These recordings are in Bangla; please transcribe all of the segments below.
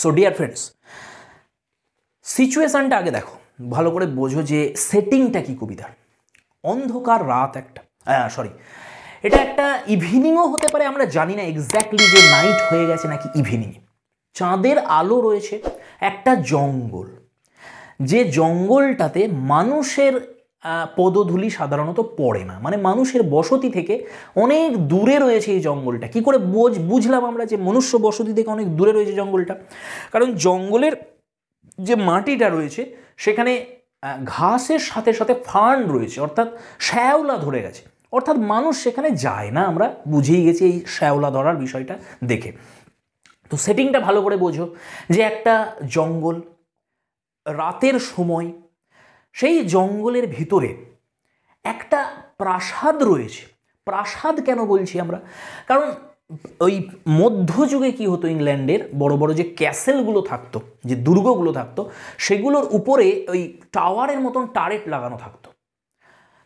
সো ডিয়ার ফ্রেন্ডস, সিচুয়েশনটা আগে দেখো, ভালো করে বোঝো যে সেটিংটা কি কবিতার। অন্ধকার রাত একটা, এটা একটা ইভিনিংও হতে পারে, আমরা জানি না এক্স্যাক্টলি যে নাইট হয়ে গেছে নাকি ইভিনিং। চাঁদের আলো রয়েছে, একটা জঙ্গল, যে জঙ্গলটাতে মানুষের পদধূলি সাধারণত পড়ে না, মানে মানুষের বসতি থেকে অনেক দূরে রয়েছে এই জঙ্গলটা। কি করে বুঝলাম আমরা যে মনুষ্য বসতি থেকে অনেক দূরে রয়েছে জঙ্গলটা? কারণ জঙ্গলের যে মাটিটা রয়েছে সেখানে ঘাসের সাথে সাথে ফার্ন রয়েছে, অর্থাৎ শ্যাওলা ধরে গেছে, অর্থাৎ মানুষ সেখানে যায় না। আমরা বুঝেই গেছি এই শ্যাওলা ধরার বিষয়টা দেখে। তো সেটিংটা ভালো করে বোঝো যে একটা জঙ্গল, রাতের সময়, সেই জঙ্গলের ভিতরে একটা প্রাসাদ রয়েছে। প্রাসাদ কেন বলছি আমরা? কারণ ওই মধ্যযুগে কি হতো, ইংল্যান্ডের বড় বড় যে ক্যাসেলগুলো থাকতো, যে দুর্গগুলো থাকতো, সেগুলোর উপরে ওই টাওয়ারের মতন টারেট লাগানো থাকতো।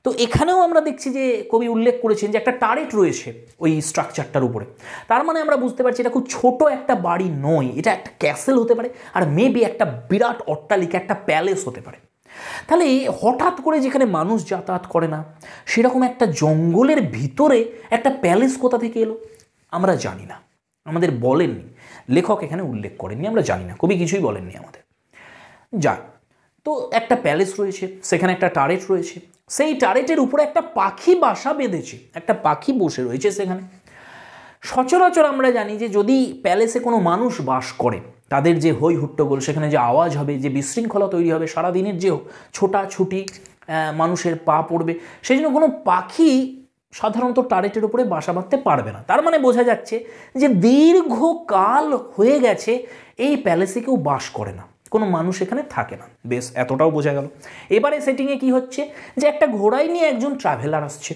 তো এখানেও আমরা দেখছি যে কবি উল্লেখ করেছেন যে একটা টারেট রয়েছে ওই স্ট্রাকচারটার উপরে। তার মানে আমরা বুঝতে পারছি এটা খুব ছোট একটা বাড়ি নয়, এটা একটা ক্যাসেল হতে পারে, আর মেবি একটা বিরাট অট্টালিকা, একটা প্যালেস হতে পারে। তাহলে হঠাৎ করে যেখানে মানুষ যাতায়াত করে না সেরকম একটা জঙ্গলের ভিতরে একটা প্যালেস কোথা থেকে এলো আমরা জানি না, আমাদের বলেননি, লেখক এখানে উল্লেখ করেননি, আমরা জানি না, কবি কিছুই বলেননি আমাদের। যাক, তো একটা প্যালেস রয়েছে, সেখানে একটা টারেট রয়েছে, সেই টারেটের উপরে একটা পাখি বাসা বেঁধেছে, একটা পাখি বসে রয়েছে সেখানে। সচরাচর আমরা জানি যে যদি প্যালেসে কোনো মানুষ বাস করে, তাদের যে হই হুট্টগোল, সেখানে যে আওয়াজ হবে, যে বিশৃঙ্খলা তৈরি হবে, সারাদিনের যে ছোটাছুটি, মানুষের পা পড়বে, সেই জন্য কোনো পাখি সাধারণত টারেটের উপরে বাসা বাঁধতে পারবে না। তার মানে বোঝা যাচ্ছে যে দীর্ঘকাল হয়ে গেছে এই প্যালেসে কেউ বাস করে না, কোনো মানুষ এখানে থাকে না। বেশ, এতটাও বোঝা গেল। এবারে সেটিংয়ে কি হচ্ছে যে একটা ঘোড়ায় নিয়ে একজন ট্রাভেলার আসছে।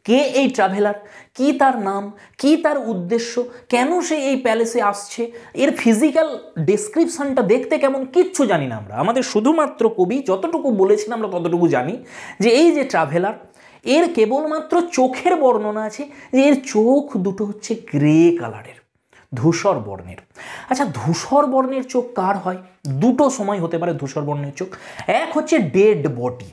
কে এই ট্রাভেলার, কি তার নাম, কি তার উদ্দেশ্য, কেন সে এই প্যালেসে আসছে, এর ফিজিক্যাল ডেসক্রিপশনটা দেখতে কেমন, কিচ্ছু জানি না আমরা। আমাদের শুধুমাত্র কবি যতটুকু বলেছেন আমরা ততটুকু জানি যে এই যে ট্রাভেলার, এর কেবলমাত্র চোখের বর্ণনা আছে যে এর চোখ দুটো হচ্ছে গ্রে কালারের, ধূসর বর্ণের। আচ্ছা, ধূসর বর্ণের চোখ কার হয়? দুটো সময় হতে পারে ধূসর বর্ণের চোখ। এক হচ্ছে ডেড বডি,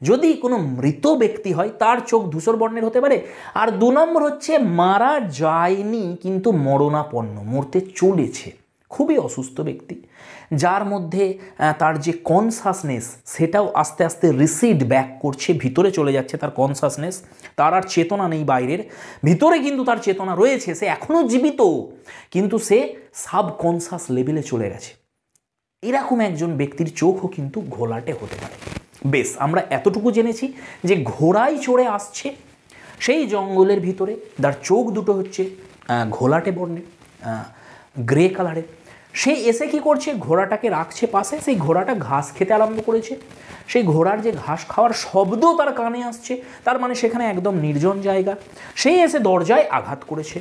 যদি কোনো মৃত ব্যক্তি হয় তার চোখ ধূসর বর্ণের হতে পারে। আর দু নম্বর হচ্ছে মারা যায়নি কিন্তু মরণাপন্ন, মরতে চলেছে, খুবই অসুস্থ ব্যক্তি, যার মধ্যে তার যে কনসাসনেস সেটাও আস্তে আস্তে রিসিড ব্যাক করছে, ভিতরে চলে যাচ্ছে তার কনসাসনেস, তার আর চেতনা নেই বাইরের, ভিতরে কিন্তু তার চেতনা রয়েছে, সে এখনও জীবিত, কিন্তু সে সাবকনসাস লেভেলে চলে গেছে। এরকম একজন ব্যক্তির চোখও কিন্তু ঘোলাটে হতে পারে। বেশ, আমরা এতটুকু জেনেছি যে ঘোড়ায় চড়ে আসছে সেই জঙ্গলের ভিতরে, তার চোখ দুটো হচ্ছে ঘোলাটে বর্ণের, গ্রে কালারের। সে এসে কি করছে, ঘোড়াটাকে রাখছে পাশে, সেই ঘোড়াটা ঘাস খেতে আরম্ভ করেছে। সেই ঘোড়ার যে ঘাস খাওয়ার শব্দ তার কানে আসছে, তার মানে সেখানে একদম নির্জন জায়গা। সেই এসে দরজায় আঘাত করেছে,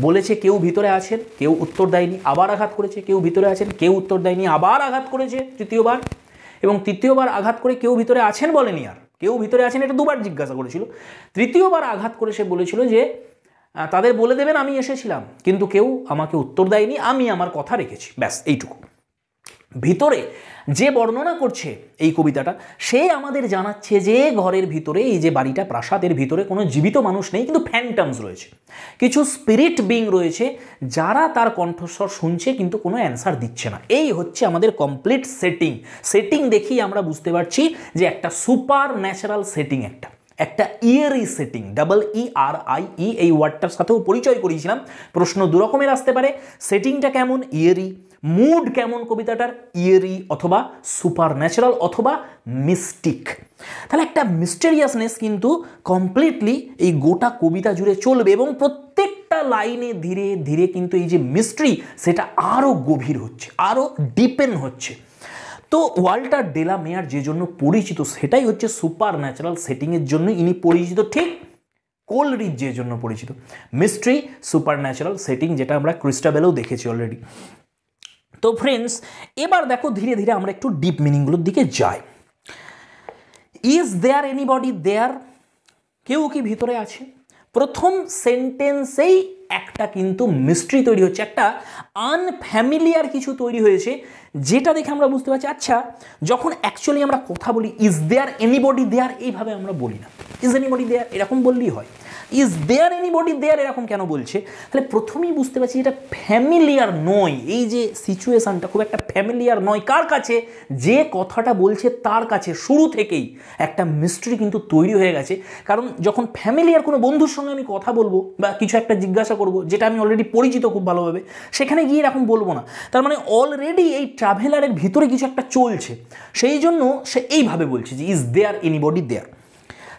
বলেছে কেউ ভিতরে আছেন, কেউ উত্তর দেয়নি, আবার আঘাত করেছে, কেউ ভিতরে আছেন, কেউ উত্তর দেয়নি, আবার আঘাত করেছে তৃতীয়বার, এবং তৃতীয়বার আঘাত করে কেউ ভিতরে আছেন বলেনি, আর কেউ ভিতরে আছেন এটা দুবার জিজ্ঞাসা করেছিল। তৃতীয়বার আঘাত করে সে বলেছিল যে তাদের বলে দেবেন আমি এসেছিলাম, কিন্তু কেউ আমাকে উত্তর দেয়নি, আমি আমার কথা রেখেছি, ব্যাস এইটুকু। ভিতরে যে বর্ণনা করছে এই কবিতাটা, সে আমাদের জানাচ্ছে যে ঘরের ভিতরে, এই যে বাড়িটা, প্রাসাদের ভিতরে কোনো জীবিত মানুষ নেই, কিন্তু ফ্যান্টামস রয়েছে, কিছু স্পিরিট বিং রয়েছে, যারা তার কণ্ঠস্বর শুনছে কিন্তু কোনো অ্যান্সার দিচ্ছে না। এই হচ্ছে আমাদের কমপ্লিট সেটিং দেখেই আমরা বুঝতে পারছি যে একটা সুপার ন্যাচারাল সেটিং, একটা ইয়েরি সেটিং, ERI, এই ওয়ার্ডটার সাথেও পরিচয় করিয়েছিলাম। প্রশ্ন দু রকমের আসতে পারে, সেটিংটা কেমন, ইয়েরি, মুড কেমন কবিতাটার, ইয়েরি অথবা সুপার ন্যাচারাল অথবা মিস্টিক। তাহলে একটা মিস্টেরিয়াসনেস কিন্তু কমপ্লিটলি এই গোটা কবিতা জুড়ে চলবে, এবং প্রত্যেকটা লাইনে ধীরে ধীরে কিন্তু এই যে মিস্ট্রি সেটা আরও গভীর হচ্ছে, আরও ডিপেন হচ্ছে। তো ওয়াল্টার ডেলা মেয়ার যে জন্য পরিচিত সেটাই হচ্ছে সুপার ন্যাচারাল সেটিংয়ের জন্য ইনি পরিচিত, ঠিক কোলরিজ যে জন্য পরিচিত, মিস্ট্রি, সুপার ন্যাচারাল সেটিং, যেটা আমরা ক্রিস্টাবেলেও দেখেছি অলরেডি। তো ফ্রেন্ডস, এবার দেখো ধীরে ধীরে আমরা একটু ডিপ মিনিংগুলোর দিকে যাই। ইজ দেয়ার এনিবডি দেয়ার, কেউ কি ভিতরে আছে? প্রথম সেন্টেন্সেই একটা কিন্তু মিস্ট্রি তৈরি হচ্ছে, একটা আনফ্যামিলিয়ার কিছু তৈরি হয়েছে, যেটা দেখে আমরা বুঝতে পারছি আচ্ছা যখন অ্যাকচুয়ালি আমরা কথা বলি ইজ দেয়ার এনিবডি দেয়ার এইভাবে আমরা বলি না, ইজ এনিবডি দেয়ার এরকম বললেই হয়, ইজ দেয়ার এনিবডি দেয়ার এরকম কেন বলছে? তাহলে প্রথমেই বুঝতে পারছি এটা ফ্যামিলিয়ার নয়, এই যে সিচুয়েশানটা খুব একটা ফ্যামিলিয়ার নয়। কার কাছে? যে কথাটা বলছে তার কাছে শুরু থেকেই একটা মিস্ট্রি কিন্তু তৈরি হয়ে গেছে। কারণ যখন ফ্যামিলিয়ার কোনো বন্ধুর সঙ্গে আমি কথা বলবো বা কিছু একটা জিজ্ঞাসা করব যেটা আমি অলরেডি পরিচিত খুব ভালোভাবে, সেখানে গিয়ে এরকম বলবো না, তার মানে অলরেডি এই ট্রাভেলারের ভিতরে কিছু একটা চলছে, সেই জন্য সে এইভাবে বলছে যে ইজ দেয়ার এনিবডি দেয়ার।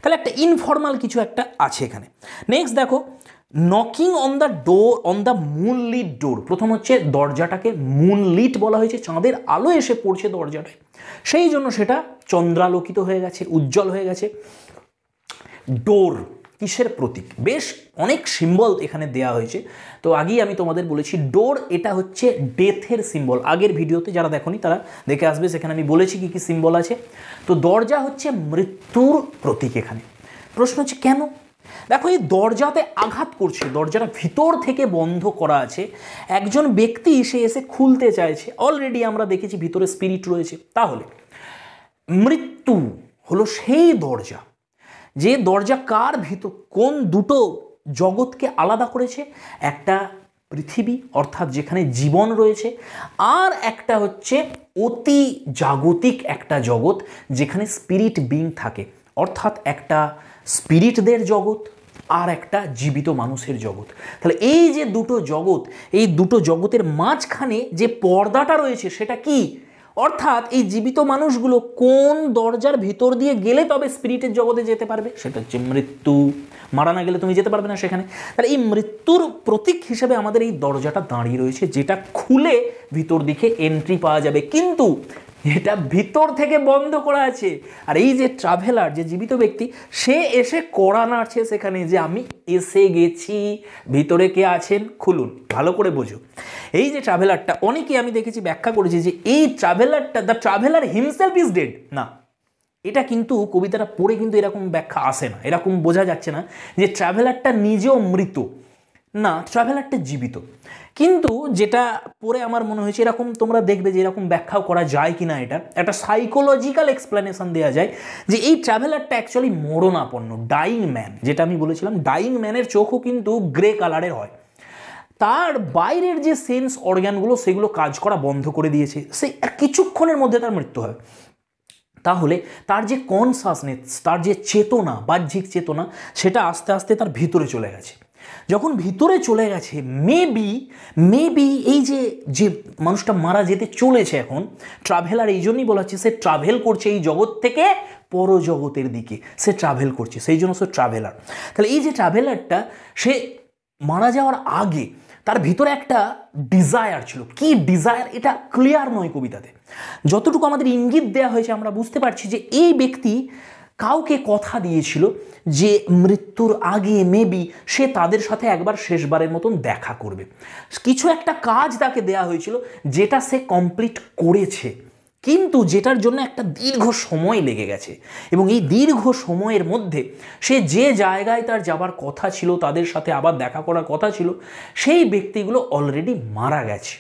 তাহলে একটা ইনফর্মাল কিছু একটা আছে এখানে। নেক্সট দেখো, knocking on the door on the moonlit door. প্রথম হচ্ছে দরজাটাকে মুনলিট বলা হয়েছে, চাঁদের আলো এসে পড়ছে দরজাটায়, সেই জন্য সেটা চন্দ্রালোকিত হয়ে গেছে, উজ্জ্বল হয়ে গেছে। ডোর কিসের প্রতীক? বেশ অনেক সিম্বল এখানে দেয়া হয়েছে, তো আগেই আমি তোমাদের বলেছি ডোর এটা হচ্ছে ডেথের সিম্বল। আগের ভিডিওতে যারা দেখোনি তারা দেখে আসবে, সেখানে আমি বলেছি কি কি সিম্বল আছে। তো দরজা হচ্ছে মৃত্যুর প্রতীক এখানে। প্রশ্ন হচ্ছে কেন? দেখো এই দরজাতে আঘাত করছে, দরজাটা ভিতর থেকে বন্ধ করা আছে, একজন ব্যক্তি সে এসে খুলতে চাইছে, অলরেডি আমরা দেখেছি ভিতরে স্পিরিট রয়েছে। তাহলে মৃত্যু হলো সেই দরজা, যে দরজা কার ভিতর কোন দুটো জগৎকে আলাদা করেছে, একটা পৃথিবী অর্থাৎ যেখানে জীবন রয়েছে, আর একটা হচ্ছে অতি জাগতিক একটা জগৎ যেখানে স্পিরিট বিং থাকে, অর্থাৎ একটা স্পিরিটদের জগৎ আর একটা জীবিত মানুষের জগৎ। তাহলে এই যে দুটো জগৎ, এই দুটো জগতের মাঝখানে যে পর্দাটা রয়েছে সেটা কি? অর্থাৎ এই জীবিত মানুষগুলো কোন দরজার ভিতর দিয়ে গেলে তবে স্পিরিটের জগতে যেতে পারবে, সেটা হচ্ছে মৃত্যু। মারা না গেলে তুমি যেতে পারবে না সেখানে। তাহলে এই মৃত্যুর প্রতীক হিসেবে আমাদের এই দরজাটা দাঁড়িয়ে রয়েছে, যেটা খুলে ভিতর দিকে এন্ট্রি পাওয়া যাবে, কিন্তু এটা ভিতর থেকে বন্ধ করা আছে। আর এই যে ট্রাভেলার, যে জীবিত ব্যক্তি, সে এসে কড়া নাড়ছে সেখানে যে আমি এসে গেছি, ভিতরে কে আছেন খুলুন। ভালো করে বোঝো, এই যে ট্রাভেলারটা, অনেকেই আমি দেখেছি ব্যাখ্যা করেছি যে এই ট্রাভেলারটা, the traveller himself is dead. না, এটা কিন্তু কবিতাটা পড়ে কিন্তু এরকম ব্যাখ্যা আসে না, এরকম বোঝা যাচ্ছে না যে ট্রাভেলারটা নিজেও মৃত, না ট্রাভেলারটা জীবিত। কিন্তু যেটা পড়ে আমার মনে হয়েছে, এরকম তোমরা দেখবে যে এরকম ব্যাখ্যাও করা যায় কিনা, এটা একটা সাইকোলজিক্যাল এক্সপ্লেনেশন দেওয়া যায় যে এই ট্রাভেলারটা অ্যাকচুয়ালি মরণাপন্ন, ডাইং ম্যান। যেটা আমি বলেছিলাম ডাইং ম্যানের চোখও কিন্তু গ্রে কালারের হয়, তার বাইরের যে সেন্স অর্গানগুলো সেগুলো কাজ করা বন্ধ করে দিয়েছে, সে কিছুক্ষণের মধ্যে তার মৃত্যু হয়। তাহলে তার যে কনসাসনেস, তার যে চেতনা, বাহ্যিক চেতনা, সেটা আস্তে আস্তে তার ভিতরে চলে গেছে। যখন ভিতরে চলে গেছে, মেবি এই যে মানুষটা মারা যেতে চলেছে এখন, ট্রাভেলার এই জন্যই বলা হচ্ছে সে ট্রাভেল করছে এই জগৎ থেকে পরজগতের দিকে, সে ট্রাভেল করছে, সেই জন্য সে ট্রাভেলার। তাহলে এই যে ট্রাভেলারটা, সে মারা যাওয়ার আগে তার ভিতরে একটা ডিজায়ার ছিল। কি ডিজায়ার এটা ক্লিয়ার নয় কবিতাতে, যতটুকু আমাদের ইঙ্গিত দেওয়া হয়েছে আমরা বুঝতে পারছি যে এই ব্যক্তি কাউকে কথা দিয়েছিল যে মৃত্যুর আগে মেবি সে তাদের সাথে একবার শেষবারের মতন দেখা করবে। কিছু একটা কাজ তাকে দেয়া হয়েছিল যেটা সে কমপ্লিট করেছে, কিন্তু যেটার জন্য একটা দীর্ঘ সময় লেগে গেছে, এবং এই দীর্ঘ সময়ের মধ্যে সে যে জায়গায় তার যাবার কথা ছিল, তাদের সাথে আবার দেখা করার কথা ছিল, সেই ব্যক্তিগুলো অলরেডি মারা গেছে।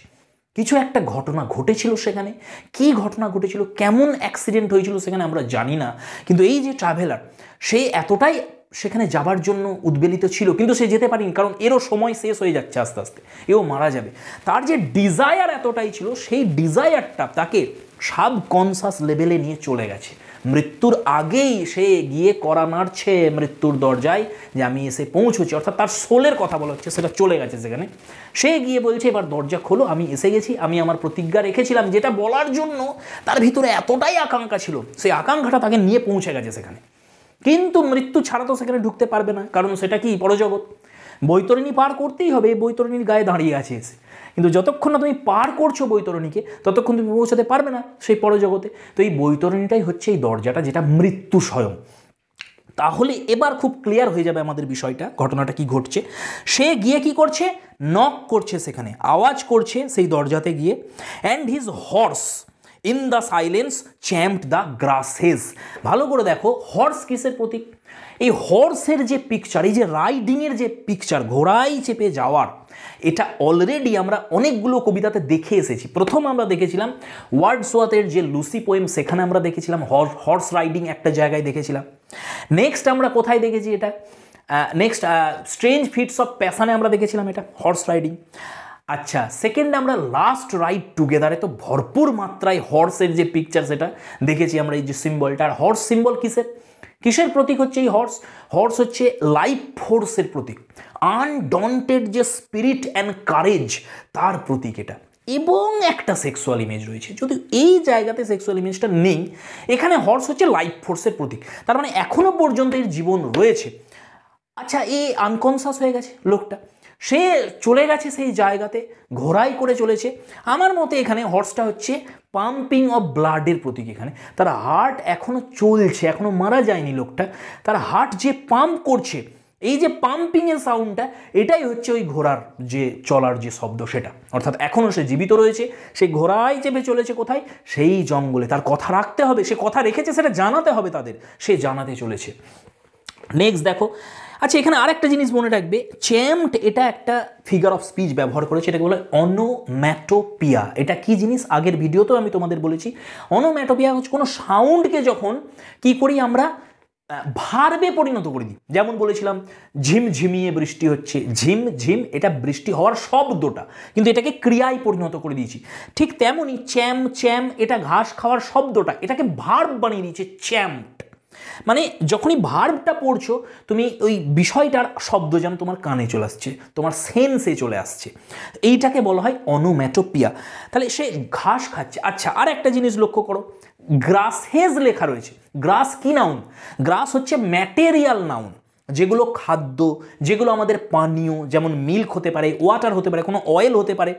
কিছু একটা ঘটনা ঘটেছিল সেখানে, কি ঘটনা ঘটেছিল, কেমন অ্যাক্সিডেন্ট হয়েছিল সেখানে আমরা জানি না, কিন্তু এই যে ট্রাভেলার, সে এতটাই সেখানে যাবার জন্য উদ্বেলিত ছিল, কিন্তু সে যেতে পারেনি, কারণ এরও সময় শেষ হয়ে যাচ্ছে আস্তে আস্তে, এও মারা যাবে। তার যে ডিজায়ার এতটাই ছিল, সেই ডিজায়ারটা তাকে সাবকনসাস লেভেলে নিয়ে চলে গেছে। মৃত্যুর আগেই সে গিয়ে কড়া নাড়ছে মৃত্যুর দরজায় যে আমি এসে পৌঁছেছি, অর্থাৎ তার সোলের কথা বলা হচ্ছে, সেটা চলে গেছে সেখানে। সে গিয়ে বলছে এবার দরজা খোলো, আমি এসে গেছি, আমি আমার প্রতিজ্ঞা রেখেছিলাম, যেটা বলার জন্য তার ভিতরে এতটাই আকাঙ্ক্ষা ছিল, সেই আকাঙ্ক্ষাটা তাকে নিয়ে পৌঁছে গেছে সেখানে। কিন্তু মৃত্যু ছাড়া তো সেখানে ঢুকতে পারবে না, কারণ সেটা কি পরজগৎ, বৈতরণী পার করতেই হবে, বৈতরণীর গায়ে দাঁড়িয়ে আছে এসে। কিন্তু যতক্ষণ না তুমি পার করছো বৈতরণীকে, ততক্ষণ তুমি পৌঁছাতে পারবে না সেই পরজগতে। তো এই বৈতরণীটাই হচ্ছে এই দরজাটা, যেটা মৃত্যু স্বয়ং। তাহলে এবার খুব ক্লিয়ার হয়ে যাবে আমাদের বিষয়টা, ঘটনাটা কি ঘটছে। সে গিয়ে কি করছে, নক করছে সেখানে, আওয়াজ করছে সেই দরজাতে গিয়ে, and his horse, in the silence champed the grasses. ভালো করে দেখো, হর্স কিসের প্রতীক? এই হর্সের যে পিকচার, এই যে রাইডিংয়ের যে পিকচার, ঘোড়ায় চেপে যাওয়ার, এটা অলরেডি আমরা অনেকগুলো কবিতাতে দেখে এসেছি। প্রথম আমরা দেখেছিলাম ওয়ার্ডসওয়ার্থের যে লুসি পোয়েম, সেখানে আমরা দেখেছিলাম হর্স রাইডিং একটা জায়গায় দেখেছিলাম। নেক্সট আমরা কোথায় দেখেছি এটা? নেক্সট স্ট্রেঞ্জ ফিটস অফ প্যাশনে আমরা দেখেছিলাম এটা হর্স রাইডিং। আচ্ছা, সেকেন্ড আমরা লাস্ট রাইড টুগেদারে তো ভরপুর মাত্রায় হর্সের যে পিকচার সেটা দেখেছি আমরা, এই যে সিম্বলটা। আর হর্স সিম্বল কিসের প্রতীক হচ্ছে এই হর্স? হর্স হচ্ছে লাইফ ফোর্সের প্রতীক, আনডন্টেড যে স্পিরিট অ্যান্ড কারেজ তার প্রতীক এটা। এবং একটা সেক্সুয়াল ইমেজ রয়েছে, যদি এই জায়গাতে সেক্সুয়াল ইমেজটা নেই, এখানে হর্স হচ্ছে লাইফ ফোর্সের প্রতীক। তার মানে এখনো পর্যন্ত এর জীবন রয়েছে। আচ্ছা, এই আনকনসাস হয়ে গেছে লোকটা, সে চলে গেছে সেই জায়গাতে, ঘোড়াই করে চলেছে। আমার মতে এখানে হর্সটা হচ্ছে পাম্পিং অফ ব্লাডের প্রতীক। এখানে তার হার্ট এখনও চলছে, এখনও মারা যায়নি লোকটা, তার হার্ট যে পাম্প করছে, এই যে পাম্পিংয়ের সাউন্ডটা, এটাই হচ্ছে ওই ঘোড়ার যে চলার যে শব্দ সেটা। অর্থাৎ এখনও সে জীবিত রয়েছে, সে ঘোড়ায় চেপে চলেছে কোথায়? সেই জঙ্গলে। তার কথা রাখতে হবে, সে কথা রেখেছে, সেটা জানাতে হবে তাদের, সে জানাতে চলেছে। নেক্সট দেখো, আচ্ছা এখানে আরেকটা জিনিস মনে রাখবে, চ্যাম্পড এটা একটা ফিগার অফ স্পিচ ব্যবহার করেছে, এটাকে বলে অনোম্যাটোপিয়া। এটা কি জিনিস আগের ভিডিওতেও আমি তোমাদের বলেছি। অনোম্যাটোপিয়া হচ্ছে কোনো সাউন্ডকে যখন কি করি আমরা ভার্বে পরিণত করে দিই। যেমন বলেছিলাম ঝিমঝিমিয়ে বৃষ্টি হচ্ছে, ঝিম ঝিম এটা বৃষ্টি হওয়ার শব্দটা, কিন্তু এটাকে ক্রিয়ায় পরিণত করে দিয়েছি। ঠিক তেমনই চ্যাম চ্যাম এটা ঘাস খাওয়ার শব্দটা, এটাকে ভার্ব বানিয়ে দিয়েছে চ্যাম্পড। মানে যখনই ভার্বটা পড়ছো তুমি ওই বিষয়টার শব্দ যেন তোমার কানে চলে আসছে, তোমার সেন্সে চলে আসছে, এইটাকে বলা হয় অনোম্যাটোপিয়া। তাহলে সে ঘাস খাচ্ছে। আচ্ছা, আর একটা জিনিস লক্ষ্য করো, গ্রাসেস লেখা রয়েছে। গ্রাস কি নাউন? গ্রাস হচ্ছে ম্যাটেরিয়াল নাউন, যেগুলো খাদ্য, যেগুলো আমাদের পানীয়, যেমন মিল্ক হতে পারে, ওয়াটার হতে পারে, কোনো অয়েল হতে পারে,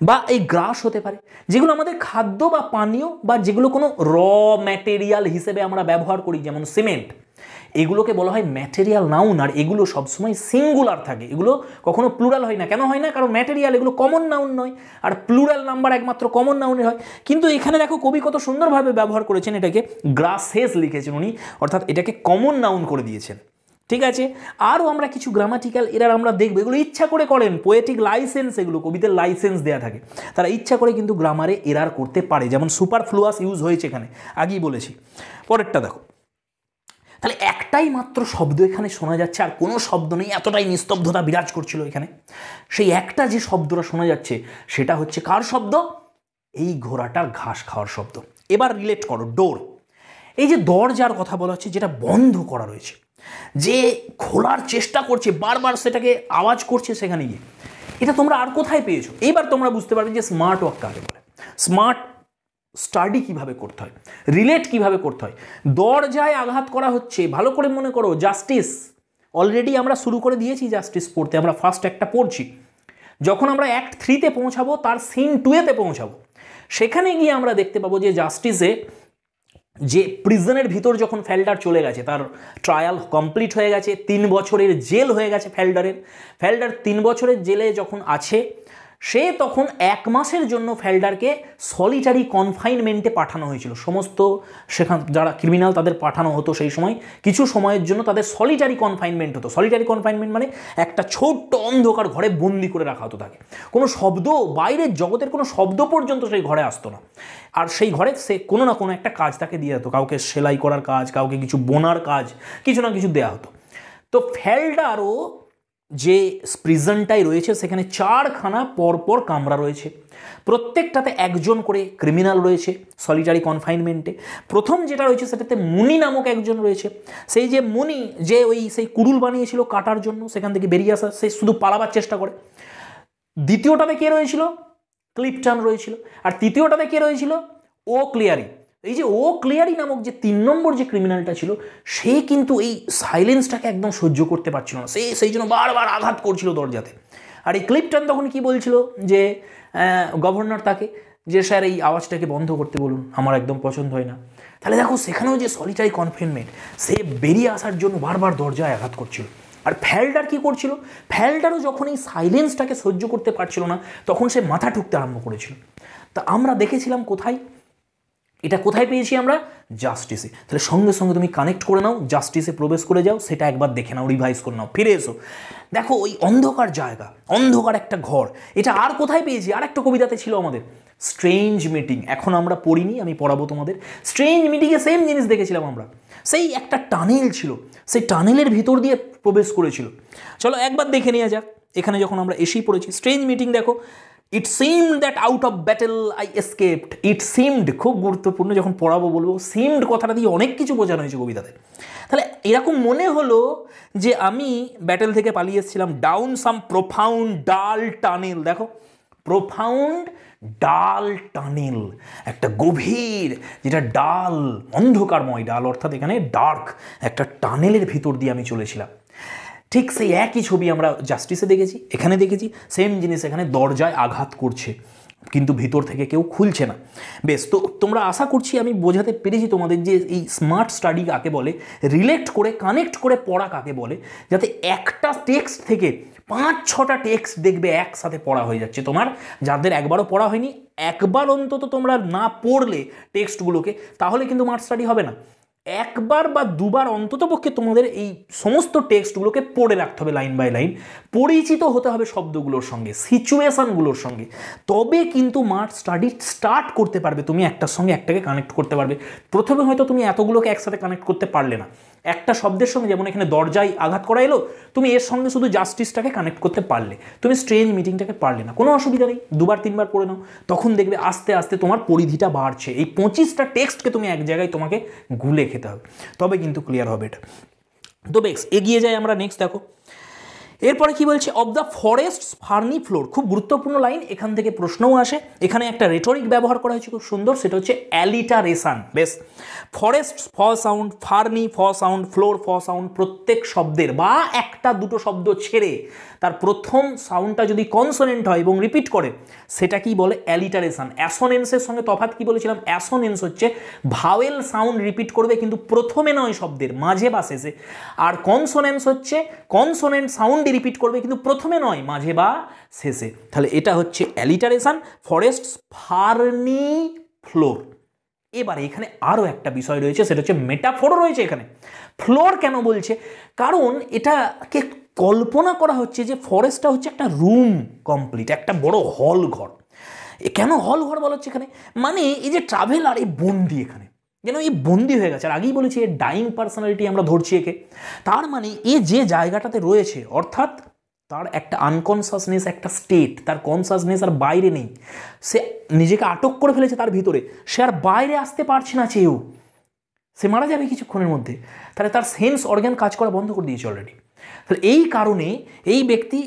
বা এই গ্রাস হতে পারে, যেগুলো আমাদের খাদ্য বা পানীয়, বা যেগুলো কোনো র ম্যাটেরিয়াল হিসেবে আমরা ব্যবহার করি, যেমন সিমেন্ট, এগুলোকে বলা হয় ম্যাটেরিয়াল নাউন। আর এগুলো সবসময় সিঙ্গুলার থাকে, এগুলো কখনো প্লুরাল হয় না। কেন হয় না? কারণ ম্যাটেরিয়াল এগুলো কমন নাউন নয়, আর প্লুরাল নাম্বার একমাত্র কমন নাউনে হয়। কিন্তু এখানে দেখো কবি কত সুন্দরভাবে ব্যবহার করেছেন, এটাকে গ্রাসেস লিখেছেন উনি, অর্থাৎ এটাকে কমন নাউন করে দিয়েছেন। ঠিক আছে, আরও আমরা কিছু গ্রামাটিক্যাল এরার আমরা দেখবো, এগুলো ইচ্ছা করে করেন, পোয়েটিক লাইসেন্স, এগুলো কবিদের লাইসেন্স দেওয়া থাকে, তারা ইচ্ছা করে কিন্তু গ্রামারে এরার করতে পারে। যেমন সুপারফ্লুয়াস ইউজ হয়েছে এখানে, আগেই বলেছি। পরেরটা দেখো, তাহলে একটাই মাত্র শব্দ এখানে শোনা যাচ্ছে, আর কোনো শব্দ নেই, এতটাই নিস্তব্ধতা বিরাজ করছিল এখানে। সেই একটা যে শব্দটা শোনা যাচ্ছে সেটা হচ্ছে কার শব্দ? এই ঘোড়াটার ঘাস খাওয়ার শব্দ। এবার রিলেট করো ডোর। এই যে দরজার কথা বলা হচ্ছে, যেটা বন্ধ করা রয়েছে, যে খোলার চেষ্টা করছে, বারবার সেটাকে আওয়াজ করছে সেখানে গিয়ে, এটা তোমরা আর কোথায় পেয়েছো? এইবার তোমরা বুঝতে পারবে যে স্মার্ট ওয়ার্ক কাকে বলে, স্মার্ট স্টাডি কিভাবে করতে হয়, রিলেট কিভাবে করতে হয়। দরজায় আঘাত করা হচ্ছে, ভালো করে মনে করো, জাস্টিস অলরেডি আমরা শুরু করে দিয়েছি জাস্টিস পড়তে, আমরা ফার্স্ট একটা পড়ছি। যখন আমরা অ্যাক্ট 3-তে পৌঁছাবো, তার সিন 2-তে পৌঁছাবো, সেখানে গিয়ে আমরা দেখতে পাবো যে জাস্টিসে যে প্রিজনের ভিতর যখন ফেল্ডার চলে গেছে, তার ট্রায়াল কমপ্লিট হয়ে গেছে, 3 বছরের জেল হয়ে গেছে ফেল্ডার 3 বছরের জেলে যখন আছে, সে তখন 1 মাসের জন্য ফেল্ডারকে সলিটারি কনফাইনমেন্টে পাঠানো হয়েছিল। সমস্ত সেখান যারা ক্রিমিনাল তাদের পাঠানো হতো সেই সময়, কিছু সময়ের জন্য তাদের সলিটারি কনফাইনমেন্ট হতো। সলিটারি কনফাইনমেন্ট মানে একটা ছোট্ট অন্ধকার ঘরে বন্দি করে রাখা হতো তাকে, কোনো শব্দ, বাইরের জগতের কোনো শব্দ পর্যন্ত সেই ঘরে আসতো না। আর সেই ঘরে সে কোনো না কোনো একটা কাজ তাকে দিয়ে হতো, কাউকে সেলাই করার কাজ, কাউকে কিছু বোনার কাজ, কিছু না কিছু দেওয়া হতো। তো ফেল্ডারও যে প্রিজনটাই রয়েছে সেখানে 4খানা পরপর কামরা রয়েছে, প্রত্যেকটাতে একজন করে ক্রিমিনাল রয়েছে সলিটারি কনফাইনমেন্টে। প্রথম যেটা রয়েছে সেটাতে মুনি নামক একজন রয়েছে, সেই যে মুনি যে সেই কুড়ুল বানিয়েছিল কাটার জন্য, সেখান থেকে বেরিয়ে আসা, সে শুধু পালাবার চেষ্টা করে। দ্বিতীয়টাতে কে রয়েছিল? ক্লিপটন রয়েছিল। আর তৃতীয়টাতে কে রয়েছিল? ও ক্লিয়ারি। এই যে ও ক্লিয়ারি নামক যে 3 নম্বর যে ক্রিমিনালটা ছিল, সে কিন্তু এই সাইলেন্সটাকে একদম সহ্য করতে পারছিল না, সেই জন্য বারবার আঘাত করছিল দরজাতে। আর এই ক্লিপটন তখন কি বলছিল যে গভর্নর তাকে, যে স্যার এই আওয়াজটাকে বন্ধ করতে বলুন, আমার একদম পছন্দ হয় না। তাহলে দেখো সেখানেও যে সলিটারি কনফাইনমেন্ট, সে বেরিয়ে আসার জন্য বারবার দরজায় আঘাত করছিল। আর ফেল্ডার কি করছিল? ফেল্ডারও যখন এই সাইলেন্সটাকে সহ্য করতে পারছিল না, তখন সে মাথা ঠুকতে আরম্ভ করেছিল। তা আমরা দেখেছিলাম কোথায়? এটা কোথায় পেয়েছি আমরা? জাস্টিসে। তাহলে সঙ্গে সঙ্গে তুমি কানেক্ট করে নাও, জাস্টিসে প্রবেশ করে যাও, সেটা একবার দেখে নাও, রিভাইজ করে নাও, ফিরে এসো, দেখো ওই অন্ধকার জায়গা, অন্ধকার একটা ঘর, এটা আর কোথায় পেয়েছি? আর একটা কবিতাতে ছিল আমাদের, স্ট্রেঞ্জ মিটিং। এখন আমরা পড়িনি, আমি পড়াবো তোমাদের। স্ট্রেঞ্জ মিটিংয়ে সেম জিনিস দেখেছিলাম আমরা, সেই একটা টানেল ছিল, সেই টানেলের ভিতর দিয়ে প্রবেশ করেছিল। চলো একবার দেখে নেওয়া যাক। এখানে যখন আমরা এসেই পড়েছি, স্ট্রেঞ্জ মিটিং দেখো, ইট seemed that out of battle I escaped. It seemed খুব গুরুত্বপূর্ণ, যখন পড়াবো বলবো। সিমড কথাটা দিয়ে অনেক কিছু বোঝানো হয়েছে কবিতাতে। তাহলে এরকম মনে হলো যে আমি ব্যাটেল থেকে পালিয়ে এসেছিলাম, ডাউন সাম প্রোফাউন্ড ডাল টানেল। দেখো, প্রোফাউন্ড ডাল টানেল, একটা গভীর, যেটা ডাল, অন্ধকারময়, ডাল অর্থাৎ এখানে ডার্ক, একটা টানেলের ভিতর দিয়ে আমি চলেছিলাম। ঠিক সেই একই ছবি আমরা জাস্টিসে দেখেছি, এখানে দেখেছি, সেম জিনিস। এখানে দরজায় আঘাত করছে, কিন্তু ভিতর থেকে কেউ খুলছে না। বেশ, তো তোমরা আশা করছি আমি বোঝাতে পেরেছি তোমাদের যে এই স্মার্ট স্টাডি কাকে বলে, রিলেট করে কানেক্ট করে পড়া কাকে বলে, যাতে একটা টেক্সট থেকে 5-6টা টেক্সট দেখবে একসাথে পড়া হয়ে যাচ্ছে তোমার। যাদের একবারও পড়া হয়নি, একবার অন্তত তোমরা না পড়লে টেক্সটগুলোকে, তাহলে কিন্তু স্মার্ট স্টাডি হবে না। একবার বা দুবার অন্তত পক্ষে তোমাদের এই সমস্ত টেক্সটগুলোকে পড়ে রাখতে হবে, লাইন বাই লাইন পরিচিত হতে হবে শব্দগুলোর সঙ্গে, সিচুয়েশানগুলোর সঙ্গে, তবে কিন্তু স্মার্ট স্টাডি স্টার্ট করতে পারবে। তুমি একটার সঙ্গে একটাকে কানেক্ট করতে পারবে। প্রথমে হয়তো তুমি এতগুলোকে একসাথে কানেক্ট করতে পারলে না, একটা শব্দের সঙ্গে, যেমন এখানে দরজায় আঘাত করা এলো, তুমি এর সঙ্গে শুধু জাস্টিসটাকে কানেক্ট করতে পারলে, তুমি স্ট্রেঞ্জ মিটিংটাকে পারলে না, কোনো অসুবিধা নেই, 2-3বার পড়ে নাও, তখন দেখবে আস্তে আস্তে তোমার পরিধিটা বাড়ছে। এই 25টা টেক্সটকে তুমি এক জায়গায় তোমাকে গুলে খেতে হবে, তবে কিন্তু ক্লিয়ার হবে এটা। তো বেশ, এগিয়ে যাই আমরা। নেক্সট দেখো, এরপরে কি বলছে, অফ দ্য ফরেস্টস ফার্নি ফ্লোর। খুব গুরুত্বপূর্ণ লাইন, এখান থেকে প্রশ্নও আসে। এখানে একটা রেটরিক ব্যবহার করা হয়েছে খুব সুন্দর, সেটা হচ্ছে অ্যালিটারেশন। বেশ, ফরেস্টস ফ সাউন্ড, ফার্নি ফ সাউন্ড, ফ্লোর ফ সাউন্ড, প্রত্যেক শব্দের বা একটা দুটো শব্দ ছেড়ে তার প্রথম সাউন্ডটা যদি কনসোনেন্ট হয় এবং রিপিট করে, সেটা কি বলে? অ্যালিটারেশন। অ্যাসোনেন্সের সঙ্গে তফাৎ কি বলেছিলাম? অ্যাসোনেন্স হচ্ছে ভাওয়েল সাউন্ড রিপিট করবে, কিন্তু প্রথমে নয় শব্দের, মাঝে বা শেষে। আর কনসোনেন্স হচ্ছে কনসোনেন্ট সাউন্ড রিপিট করবে, কিন্তু প্রথমে নয়, মাঝে বা শেষে। তাহলে এটা হচ্ছে অ্যালিটারেশন, ফরেস্টস ফার্নি ফ্লোর। এবারে এখানে আরও একটা বিষয় রয়েছে, সেটা হচ্ছে মেটাফোরও রয়েছে এখানে। ফ্লোর কেন বলছে? কারণ এটাকে কল্পনা করা হচ্ছে যে ফরেস্টটা হচ্ছে একটা রুম কমপ্লিট, একটা বড় হল ঘর। কেন হল ঘর বলা হচ্ছে এখানে? মানে এই যে ট্রাভেলার, এই বন্দি, এখানে যেন এই বন্দি হয়ে গেছে। আর আগেই বলেছি এর ডাইং পার্সোনালিটি আমরা ধরছি একে। তার মানে এ যে জায়গাটাতে রয়েছে, অর্থাৎ তার একটা আনকনসাসনেস, একটা স্টেট, তার কনসাসনেস আর বাইরে নেই, সে নিজেকে আটক করে ফেলেছে তার ভিতরে, সে আর বাইরে আসতে পারছে না চেয়েও, সে মারা যাবে কিছুক্ষণের মধ্যে। তাহলে তার সেন্স অর্গান কাজ করা বন্ধ করে দিয়েছে অলরেডি। তাহলে এই কারণে এই ব্যক্তি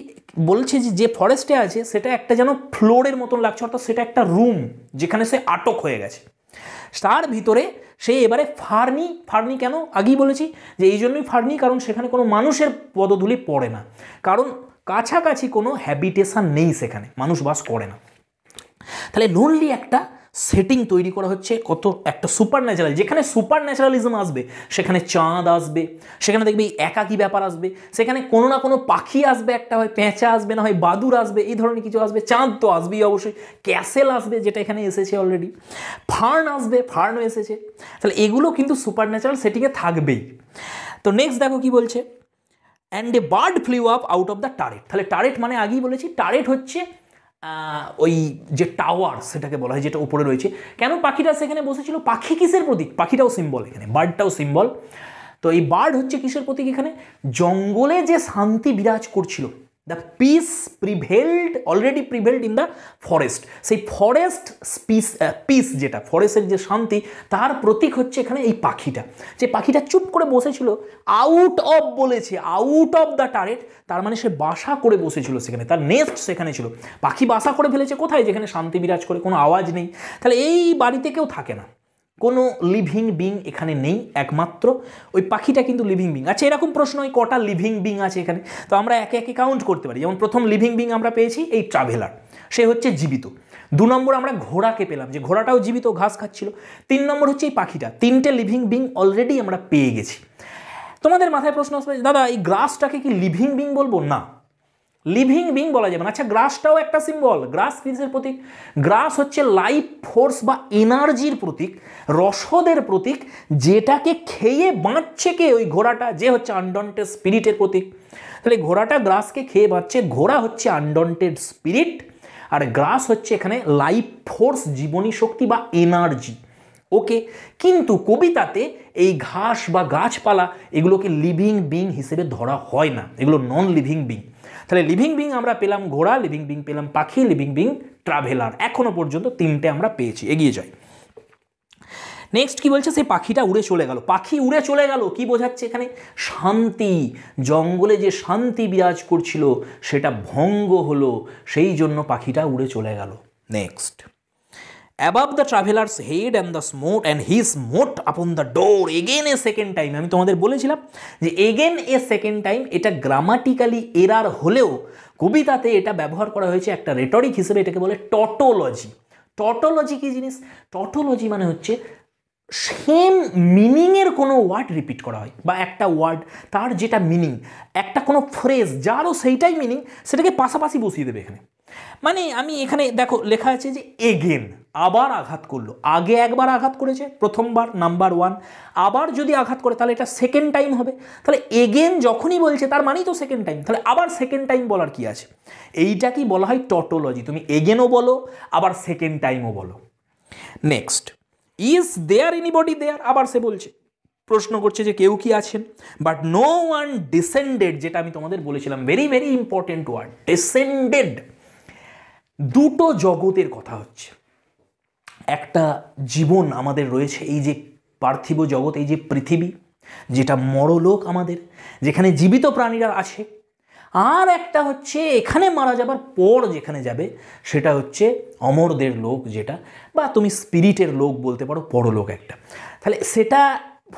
বলছে যে ফরেস্টে আছে সেটা একটা যেন ফ্লোরের মতন লাগছে, অর্থাৎ সেটা একটা রুম যেখানে সে আটক হয়ে গেছে। তার ভিতরে সে এবারে ফার্নি। ফার্নি কেন? আগেই বলেছি যে এই জন্যই ফার্নি, কারণ সেখানে কোনো মানুষের পদধূলি পড়ে না, কারণ কাছাকাছি কোনো হ্যাবিটেশন নেই, সেখানে মানুষ বাস করে না। তাহলে লোনলি একটা সেটিং তৈরি করা হচ্ছে, কত একটা সুপার ন্যাচারাল, যেখানে সুপার ন্যাচারালিজম আসবে সেখানে চাঁদ আসবে, সেখানে দেখবে একাকী ব্যাপার আসবে, সেখানে কোনো না কোনো পাখি আসবে, একটা হয় পেঁচা আসবে, না হয় বাদুর আসবে, এই ধরনের কিছু আসবে, চাঁদ তো আসবেই অবশ্যই, ক্যাসেল আসবে যেটা এখানে এসেছে অলরেডি, ফার্ন আসবে, ফার্নও এসেছে। তাহলে এগুলো কিন্তু সুপার ন্যাচারাল সেটিংয়ে থাকবেই। তো নেক্সট দেখো কি বলছে, and a bird flew up out of the turret. তাহলে টারেট মানে আগেই বলেছি, টারেট হচ্ছে ওই যে টাওয়ার সেটাকে বলা হয়, যেটা উপরে রয়েছে। কেন পাখিটা সেখানে বসেছিল? পাখি কিসের প্রতীক? পাখিটাও সিম্বল এখানে, বার্ডটাও সিম্বল। তো এই বার্ড হচ্ছে কিসের প্রতীক? এখানে জঙ্গলে যে শান্তি বিরাজ করছিল, the piece prevailed, already prevailed in the forest, সেই ফরেস্ট পিস, যেটা ফরেস্টের যে শান্তি, তার প্রতীক হচ্ছে এখানে এই পাখিটা। যে পাখিটা চুপ করে বসেছিল, আউট অফ বলেছে, আউট অফ দ্য টারেট, তার মানে সে বাসা করে বসেছিল সেখানে, তার নেস্ট সেখানে ছিল। পাখি বাসা করে ফেলেছে কোথায়? যেখানে শান্তি বিরাজ করে, কোনো আওয়াজ নেই। তাহলে এই বাড়িতে কেউ থাকে না, কোনো লিভিং বিং এখানে নেই, একমাত্র ওই পাখিটা কিন্তু লিভিং বিং। আচ্ছা, এরকম প্রশ্ন হয় কটা লিভিং বিং আছে এখানে? তো আমরা একে একে কাউন্ট করতে পারি। যেমন প্রথম লিভিং বিং আমরা পেয়েছি এই ট্রাভেলার, সে হচ্ছে জীবিত। 2 নম্বর আমরা ঘোড়াকে পেলাম, যে ঘোড়াটাও জীবিত, ঘাস খাচ্ছিল। 3 নম্বর হচ্ছে এই পাখিটা। 3টে লিভিং বিং অলরেডি আমরা পেয়ে গেছি। তোমাদের মাথায় প্রশ্ন আসবে, দাদা এই গ্রাসটাকে কি লিভিং বিং বলবো? না, লিভিং বিং বলা যাবে না। আচ্ছা গ্রাসটাও একটা সিম্বল, গ্রাস কিসের প্রতীক? গ্রাস হচ্ছে লাইফ ফোর্স বা এনার্জির প্রতীক, রসদের প্রতীক, যেটাকে খেয়ে বাঁচছে কে? ওই ঘোড়াটা, যে হচ্ছে আনডন্টেড স্পিরিটের প্রতীক। তাহলে ঘোড়াটা গ্রাসকে খেয়ে বাঁচছে, ঘোড়া হচ্ছে আনডন্টেড স্পিরিট, আর গ্রাস হচ্ছে এখানে লাইফ ফোর্স, জীবনী শক্তি বা এনার্জি। ওকে, কিন্তু কবিতাতে এই ঘাস বা গাছপালা এগুলোকে লিভিং বিং হিসেবে ধরা হয় না, এগুলো নন লিভিং বিং। তাহলে লিভিং বিং আমরা পেলাম ঘোড়া, লিভিং বিং পেলাম পাখি, লিভিং বিং ট্রাভেলার। এখনো পর্যন্ত তিনটে আমরা পেয়েছি, এগিয়ে যাই। নেক্সট কি বলছে? সেই পাখিটা উড়ে চলে গেল। পাখি উড়ে চলে গেল, কি বোঝাচ্ছে এখানে? শান্তি, জঙ্গলে যে শান্তি বিরাজ করছিল সেটা ভঙ্গ হলো, সেই জন্য পাখিটা উড়ে চলে গেল। Next, above the traveler's head and the smote and he smote upon the door again a second time। আমি তোমাদের বলেছিলাম যে again a second time এটা গ্রামাটিক্যালি এরার হলেও কবিতাতে এটা ব্যবহার করা হয়েছে একটা রেটরিক হিসেবে, এটাকে বলে টটোলজি। টটোলজি কি জিনিস? টটোলজি মানে হচ্ছে সেম মিনিংয়ের কোনো ওয়ার্ড রিপিট করা হয়, বা একটা ওয়ার্ড তার যেটা মিনিং, একটা কোনো ফ্রেজ যারও সেইটাই মিনিং, সেটাকে পাশাপাশি বসিয়ে দেবে এখানে। মানে আমি এখানে দেখো লেখা আছে যে এগেন, আবার আঘাত করলো। আগে একবার আঘাত করেছে প্রথমবার, নাম্বার 1, আবার যদি আঘাত করে তাহলে এটা সেকেন্ড টাইম হবে। তাহলে এগেন যখনই বলছে তার মানেই তো সেকেন্ড টাইম, তাহলে আবার সেকেন্ড টাইম বলার কি আছে? এইটা কি বলা হয়? টটোলজি। তুমি এগেনও বলো, আবার সেকেন্ড টাইমও বলো। নেক্সট, ইজ দেয়ার এনিবডি দেয়ার? আবার সে বলছে, প্রশ্ন করছে যে কেউ কি আছেন, বাট নো ওয়ান ডিসেন্ডেড, যেটা আমি তোমাদের বলেছিলাম, very very important word, descended. দুটো জগতের কথা হচ্ছে। একটা জীবন আমাদের রয়েছে, এই যে পার্থিব জগৎ, এই যে পৃথিবী, যেটা মরলোক আমাদের, যেখানে জীবিত প্রাণীরা আছে। আর একটা হচ্ছে এখানে মারা যাবার পর যেখানে যাবে, সেটা হচ্ছে অমরদের লোক, যেটা বা তুমি স্পিরিটের লোক বলতে পারো, পরলোক একটা। তাহলে সেটা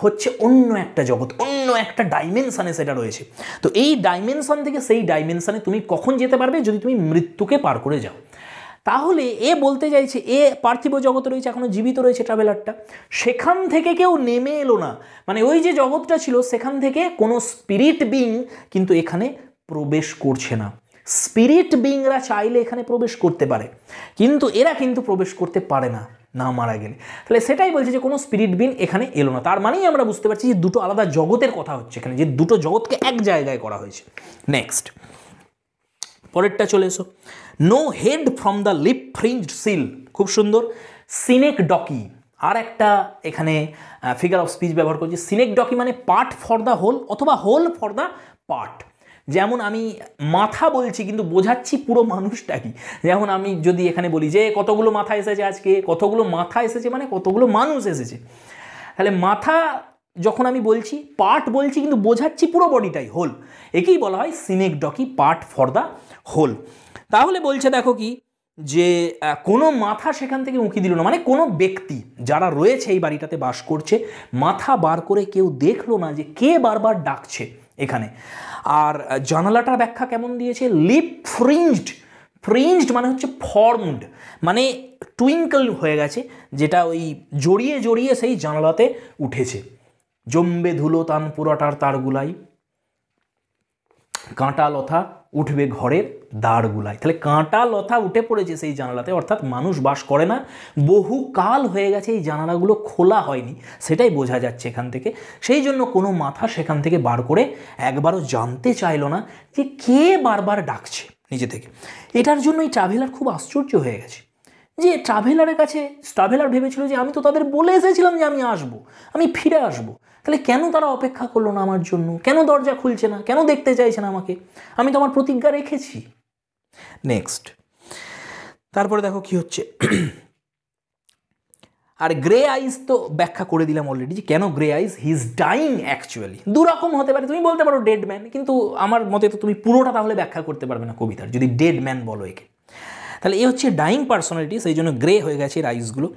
হচ্ছে অন্য একটা জগৎ, অন্য একটা ডাইমেনশানে সেটা রয়েছে। তো এই ডাইমেনশন থেকে সেই ডাইমেনশানে তুমি কখন যেতে পারবে? যদি তুমি মৃত্যুকে পার করে যাও। তাহলে এ বলতে চাইছে এ পার্থিব জগতে রয়েছে, এখনো জীবিত রয়েছে ট্রাভেলারটা, সেখান থেকে কেউ নেমে এলো না। মানে ওই যে জগৎটা ছিল সেখান থেকে কোনো স্পিরিট বিং কিন্তু এখানে প্রবেশ করছে না। স্পিরিট বিংরা চাইলে এখানে প্রবেশ করতে পারে, কিন্তু এরা কিন্তু প্রবেশ করতে পারে না, না মারা গেলে। তাহলে সেটাই বলছে যে কোনো স্পিরিট বিং এখানে এলো না। তার মানেই আমরা বুঝতে পারছি যে দুটো আলাদা জগতের কথা হচ্ছে এখানে, যে দুটো জগৎকে এক জায়গায় করা হয়েছে। নেক্সট, পরেরটা চলে এসো। No head from the leaf fringed sill. খুব সুন্দর। সিনেক ডকি, আর একটা এখানে ফিগার অফ স্পিচ ব্যবহার করছি। সিনেক ডকি মানে পার্ট ফর দ্য হোল, অথবা হোল ফর দ্য পার্ট। যেমন আমি মাথা বলছি কিন্তু বোঝাচ্ছি পুরো মানুষটা কি। যেমন আমি যদি এখানে বলি যে কতগুলো মাথা এসেছে আজকে, কতগুলো মাথা এসেছে মানে কতগুলো মানুষ এসেছে। তাহলে মাথা যখন আমি বলছি, পার্ট বলছি কিন্তু বোঝাচ্ছি পুরো বডিটাই, হোল। একেই বলা হয় synecdoche, part for the whole. তাহলে বলছে দেখো কি, যে কোনো মাথা সেখান থেকে উঁকি দিল না, মানে কোনো ব্যক্তি যারা রয়েছে এই বাড়িটাতে বাস করছে, মাথা বার করে কেউ দেখলো না যে কে বারবার ডাকছে এখানে। আর জানালাটার ব্যাখ্যা কেমন দিয়েছে? লিপ ফ্রিঞ্জড। ফ্রিঞ্জড মানে হচ্ছে ফর্মড, মানে টুইঙ্কল হয়ে গেছে, যেটা ওই জড়িয়ে জড়িয়ে সেই জানালাতে উঠেছে। জম্বে ধুলো তান পুরাটার তারগুলাই, কাঁটা লতা উঠবে ঘরের দ্বারগুলাই। তাহলে কাঁটা লতা উঠে পড়েছে সেই জানালাতে, অর্থাৎ মানুষ বাস করে না, বহু কাল হয়ে গেছে এই জানালাগুলো খোলা হয়নি, সেটাই বোঝা যাচ্ছে এখান থেকে। সেই জন্য কোনো মাথা সেখান থেকে বার করে একবারও জানতে চাইলো না যে কে বারবার ডাকছে নিজে থেকে। এটার জন্য এই ট্রাভেলার খুব আশ্চর্য হয়ে গেছে, যে ট্রাভেলারের কাছে ট্রাভেলার ভেবেছিল যে আমি তো তাদের বলে এসেছিলাম যে আমি আসবো, আমি ফিরে আসবো, তাহলে কেন তারা অপেক্ষা করলো না আমার জন্য? কেন দরজা খুলছে না? কেন দেখতে চাইছে না আমাকে? আমি তো আমার প্রতিজ্ঞা রেখেছি। নেক্সট, তারপরে দেখো কি হচ্ছে। আর গ্রে আইস তো ব্যাখ্যা করে দিলাম অলরেডি, যে কেন grey ice, he is dyeing actually. দুরকম হতে পারে, তুমি বলতে পারো ডেড ম্যান, কিন্তু আমার মতে তো তুমি পুরোটা তাহলে ব্যাখ্যা করতে পারবে না কবিতার যদি ডেড ম্যান বলো একে। তাহলে এ হচ্ছে ডাইং পার্সোনালিটি, সেই জন্য গ্রে হয়ে গেছে রাইসগুলো।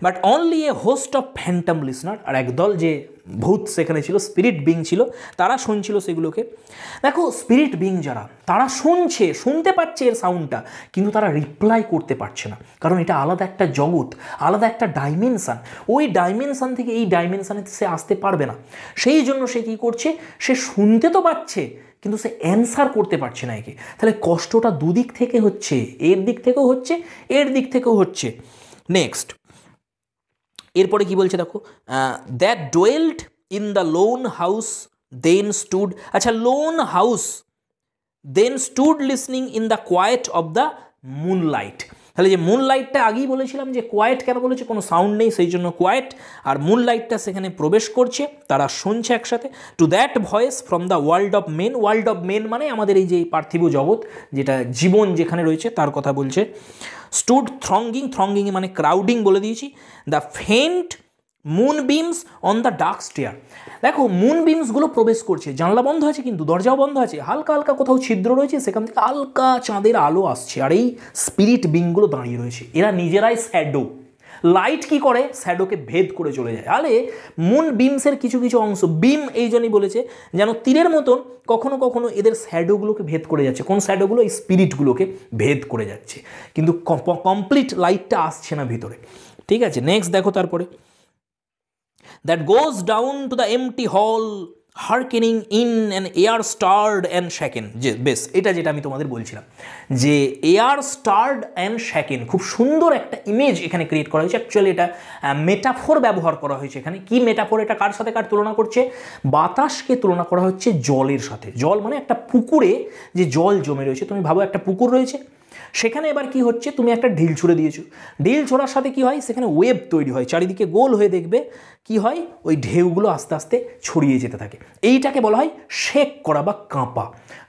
But only a host of phantom listener, আর একদল যে ভূত সেখানে ছিল, স্পিরিট বিং ছিল, তারা শুনছিল সেগুলোকে। দেখো স্পিরিট বিং যারা, তারা শুনতে পাচ্ছে এর সাউন্ডটা, কিন্তু তারা রিপ্লাই করতে পারছে না, কারণ এটা আলাদা একটা জগৎ, আলাদা একটা ডাইমেনশান। ওই ডাইমেনশান থেকে এই ডাইমেনশানে সে আসতে পারবে না, সেই জন্য সে কী করছে, সে শুনতে তো পাচ্ছে কিন্তু সে অ্যান্সার করতে পারছে না একে। তাহলে কষ্টটা দুদিক থেকে হচ্ছে, এর দিক থেকেও হচ্ছে, এর দিক থেকেও হচ্ছে। নেক্সট এরপরে কি বলছে দেখো, that dwelt in the lone house then stood, আচ্ছা lone house then stood listening in the quiet of the moonlight. তাহলে যে মুনলাইটটা আগেই বলেছিলাম যে কোয়াইট কেন বলেছে, কোনো সাউন্ড নেই সেই জন্য কোয়াইট, আর মুনলাইটটা সেখানে প্রবেশ করছে, তারা শুনছে একসাথে। To that voice from the world of men, world of men মানে আমাদের এই যে পার্থিব জগৎ, যেটা জীবন যেখানে রয়েছে তার কথা বলছে। স্টুড থ্রঙ্গিং, থ্রঙ্গিং মানে ক্রাউডিং বলে দিয়েছি। The faint moonbeams on the dark stair, দেখো মুনবিমসগুলো প্রবেশ করছে, জানলা বন্ধ আছে কিন্তু দরজাও বন্ধ আছে, হালকা হালকা কোথাও ছিদ্র রয়েছে, সেখান থেকে হালকা চাঁদের আলো আসছে, আর এই স্পিরিট বিংগুলো দাঁড়িয়ে রয়েছে, এরা নিজেরাই শ্যাডো। লাইট কি করে, শ্যাডোকে ভেদ করে চলে যায়। তাহলে মুন বিমসের কিছু কিছু অংশ, বিম এই জন্যই বলেছে যেন তীরের মতন কখনো কখনো এদের শ্যাডোগুলোকে ভেদ করে যাচ্ছে। কোন শ্যাডোগুলো, এই স্পিরিটগুলোকে ভেদ করে যাচ্ছে, কিন্তু কমপ্লিট লাইটটা আসছে না ভিতরে। ঠিক আছে, নেক্সট দেখো তারপরে, that goes down to the empty hall hearkening in an air starred and shaken, যে বেশ এটা যেটা আমি তোমাদের বলছিলাম যে এয়ার স্টার্ড অ্যান্ড শ্যাকেন, খুব সুন্দর একটা ইমেজ এখানে ক্রিয়েট করা হয়েছে। অ্যাকচুয়ালি এটা মেটাফোর ব্যবহার করা হয়েছে এখানে। কি মেটাফোর, এটা কার সাথে কার তুলনা করছে, বাতাসকে তুলনা করা হচ্ছে জলের সাথে। জল মানে একটা পুকুরে যে জল জমে রয়েছে, তুমি ভাবো একটা পুকুর রয়েছে, সেখানে এবার কি হচ্ছে, তুমি একটা ঢিল ছুঁড়ে দিয়েছো, ঢিল ছোড়ার সাথে কি হয়, সেখানে ওয়েব তৈরি হয়, চারিদিকে গোল হয়ে দেখবে কি হয়, ওই ঢেউগুলো আস্তে আস্তে ছড়িয়ে যেতে থাকে। এইটাকে বলা হয় শেক করা বা কাঁপা,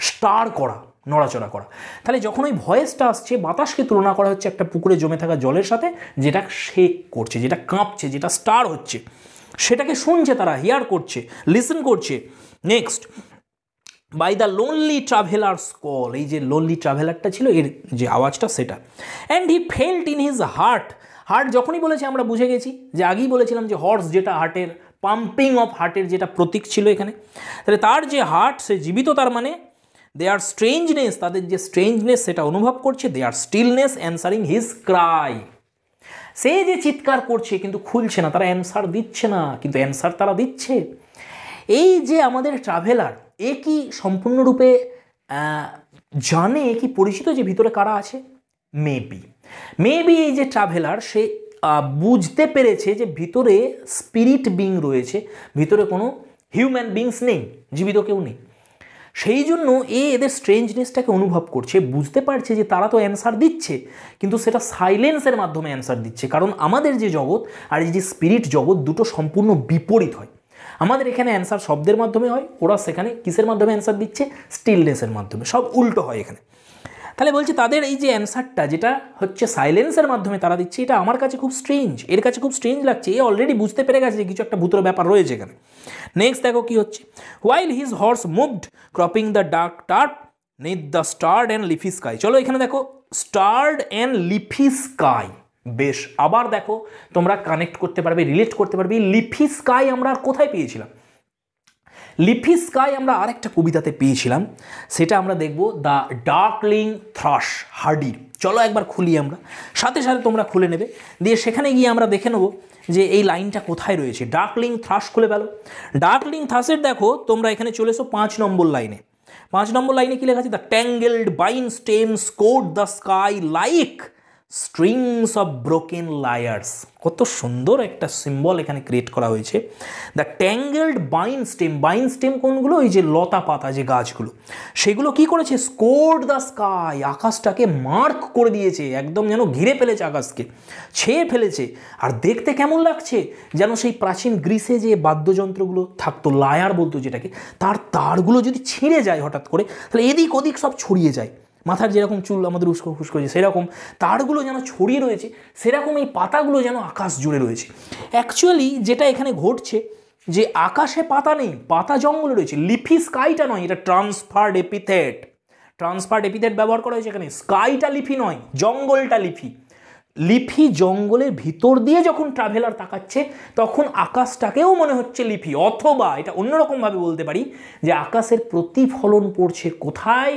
স্টার করা, নড়াচড়া করা। তাহলে যখন ওই ভয়েসটা আসছে, বাতাসকে তুলনা করা হচ্ছে একটা পুকুরে জমে থাকা জলের সাথে, যেটা শেক করছে, যেটা কাঁপছে, যেটা স্টার হচ্ছে, সেটাকে শুনছে তারা, হিয়ার করছে, লিসেন করছে। Next, by the lonely traveller's call, এই যে লোনলি ট্রাভেলারটা ছিল এর যে আওয়াজটা সেটা। And he felt in his heart, heart যখনই বলেছে আমরা বুঝে গেছি যে আগেই বলেছিলাম যে হর্স যেটা হার্টের, পাম্পিং অফ হার্টের যেটা প্রতীক ছিল এখানে, তাহলে তার যে হার্ট সে জীবিত, তার মানে দে আর স্ট্রেঞ্জনেস, তাদের যে স্ট্রেঞ্জনেস সেটা অনুভব করছে, দে আর স্টিলনেস অ্যান্সারিং হিজ ক্রাই, সে যে চিৎকার করছে কিন্তু খুলছে না, তারা অ্যান্সার দিচ্ছে না, কিন্তু অ্যান্সার তারা দিচ্ছে। এই যে আমাদের ট্রাভেলার, এ কি সম্পূর্ণরূপে জানে, কি পরিচিত যে ভিতরে কারা আছে? মেবি এই যে ট্রাভেলার সে বুঝতে পেরেছে যে ভিতরে স্পিরিট বিং রয়েছে, ভিতরে কোনো হিউম্যান বিংস নেই, জীবিত কেউ নেই, সেই জন্য এদের স্ট্রেঞ্জনেসটাকে অনুভব করছে, বুঝতে পারছে যে তারা তো অ্যান্সার দিচ্ছে, কিন্তু সেটা সাইলেন্সের মাধ্যমে অ্যান্সার দিচ্ছে। কারণ আমাদের যে জগৎ আর এই যে স্পিরিট জগৎ দুটো সম্পূর্ণ বিপরীত হয়। আমাদের এখানে অ্যান্সার শব্দের মাধ্যমে হয়, ওরা সেখানে কিসের মাধ্যমে অ্যান্সার দিচ্ছে, স্টিলনেসের মাধ্যমে, সব উল্টো হয় এখানে। তাহলে বলছে তাদের এই যে অ্যান্সারটা যেটা হচ্ছে সাইলেন্সের মাধ্যমে তারা দিচ্ছে, এটা আমার কাছে খুব স্ট্রেঞ্জ, এর কাছে খুব স্ট্রেঞ্জ লাগছে, এ অলরেডি বুঝতে পেরে গেছে যে কিছু একটা ভূতের ব্যাপার রয়েছে এখানে। নেক্সট দেখো কি হচ্ছে, while his horse moved cropping the dark turf neath the starred and leafy sky. চলো এখানে দেখো স্টার্ড অ্যান্ড লিফি স্কাই, বেশ আবার দেখো তোমরা কানেক্ট করতে পারবে, রিলেট করতে পারবে। লিফি স্কাই আমরা আর কোথায় পেয়েছিলাম? লিফি স্কাই আমরা আরেকটা কবিতাতে পেয়েছিলাম, সেটা আমরা দেখব দ্য ডার্কলিং থ্রাশ হার্ডির। চলো একবার খুলি আমরা, সাথে সাথে তোমরা খুলে নেবে, দিয়ে সেখানে গিয়ে আমরা দেখে নেব যে এই লাইনটা কোথায় রয়েছে। ডার্কলিং থ্রাশ খুলে পেলো, ডার্কলিং থ্রাশের দেখো তোমরা এখানে চলে এসো 5 নম্বর লাইনে। 5 নম্বর লাইনে কি লেখা আছে? The tangled vine stems code the sky like strings of broken lyres. কত সুন্দর একটা সিম্বল এখানে ক্রিয়েট করা হয়েছে। দ্য ট্যাঙ্গেলড বাইন স্টেম কোনগুলো? ওই যে লতা পাতা যে গাছগুলো, সেগুলো কি করেছে? স্কোর্ড দ্য স্কাই, আকাশটাকে মার্ক করে দিয়েছে, একদম যেন ঘিরে ফেলেছে, আকাশকে ছেয়ে ফেলেছে। আর দেখতে কেমন লাগছে? যেন সেই প্রাচীন গ্রিসে যে বাদ্যযন্ত্রগুলো থাকতো, লায়ার বলতো যেটাকে, তার তারগুলো যদি ছিঁড়ে যায় হঠাৎ করে, তাহলে এদিক ওদিক সব ছড়িয়ে যায়। মাথার যেরকম চুল আমাদের উস্কো ফুস্কো হয়েছে, সেরকম তারগুলো যেন ছড়িয়ে রয়েছে, সেরকম এই পাতাগুলো যেন আকাশ জুড়ে রয়েছে। অ্যাকচুয়ালি যেটা এখানে ঘটছে যে আকাশে পাতা নেই, পাতা জঙ্গলে রয়েছে। লিফি স্কাইটা নয়, এটা ট্রান্সফার্ড এপিথেট ব্যবহার করা হয়েছে এখানে। স্কাইটা লিফি নয়, জঙ্গলটা লিফি। লিফি জঙ্গলের ভিতর দিয়ে যখন ট্রাভেলার তাকাচ্ছে তখন আকাশটাকেও মনে হচ্ছে লিফি, অথবা এটা অন্যরকমভাবে বলতে পারি যে আকাশের প্রতিফলন পড়ছে কোথায়,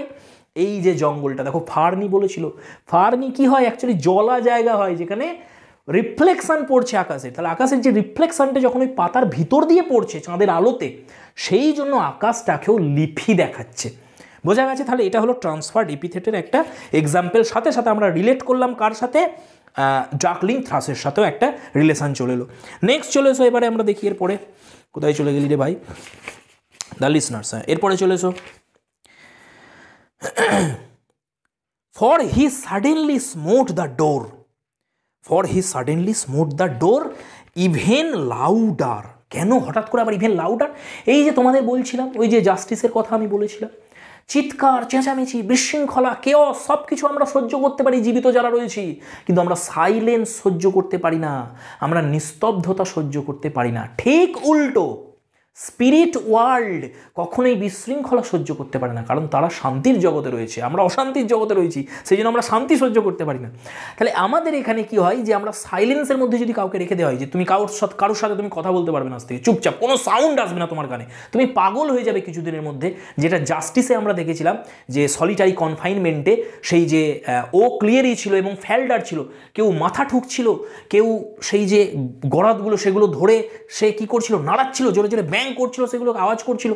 এই যে জঙ্গলটা। দেখো ফার্নি বলেছিল, ফার্নি কি হয়, অ্যাকচুয়ালি জলা জায়গা হয় যেখানে রিফ্লেকশন পড়ছে আকাশের। তাহলে আকাশের যে রিফ্লেকশনটা যখন ওই পাতার ভিতর দিয়ে পড়ছে চাঁদের আলোতে, সেই জন্য আকাশটাকেও লিফি দেখাচ্ছে। বোঝা গেছে? তাহলে এটা হলো ট্রান্সফার্ড এপিথেটের একটা এক্সাম্পল। সাথে সাথে আমরা রিলেট করলাম কার সাথে, ডার্কলিং থ্রাসের সাথেও একটা রিলেশন চলে এলো। নেক্সট চলে এসো, এবারে আমরা দেখি এরপরে কোথায় চলে গেলি রে ভাই, দ্য লিসনার্স। এরপরে চলে এসো, for he suddenly smote the door, for he suddenly smote the door even louder. কেন হঠাৎ করে আবার ইভেন লাউডার? এই যে তোমাদের বলছিলাম ওই যে জাস্টিসের কথা আমি বলেছিলাম, চিৎকার চেঁচামেচি বিশৃঙ্খলা কেওস সব কিছু আমরা সহ্য করতে পারি জীবিত যারা রয়েছি, কিন্তু আমরা সাইলেন্স সহ্য করতে পারি না, আমরা নিস্তব্ধতা সহ্য করতে পারি না। ঠিক উল্টো স্পিরিট ওয়ার্ল্ড কখনোই বিশৃঙ্খলা সহ্য করতে পারে না, কারণ তারা শান্তির জগতে রয়েছে, আমরা অশান্তির জগতে রয়েছি, সেই জন্য আমরা শান্তি সহ্য করতে পারি না। তাহলে আমাদের এখানে কি হয় যে আমরা সাইলেন্সের মধ্যে যদি কাউকে রেখে দেওয়া হয় যে তুমি কারোর সাথে তুমি কথা বলতে পারবে না, আজ থেকে চুপচাপ, কোনো সাউন্ড আসবে না তোমার কানে, তুমি পাগল হয়ে যাবে কিছুদিনের মধ্যে। যেটা জাস্টিসে আমরা দেখেছিলাম যে সলিটারি কনফাইনমেন্টে সেই যে ও ক্লিয়ারি ছিল এবং ফ্যালডার ছিল, কেউ মাথা ঠুকছিল, কেউ সেই যে গরাদগুলো সেগুলো ধরে সে কি করছিল, নাড়াচ্ছিল, জোরে জোরে ব্যাং করছিল, সেগুলো আওয়াজ করছিল,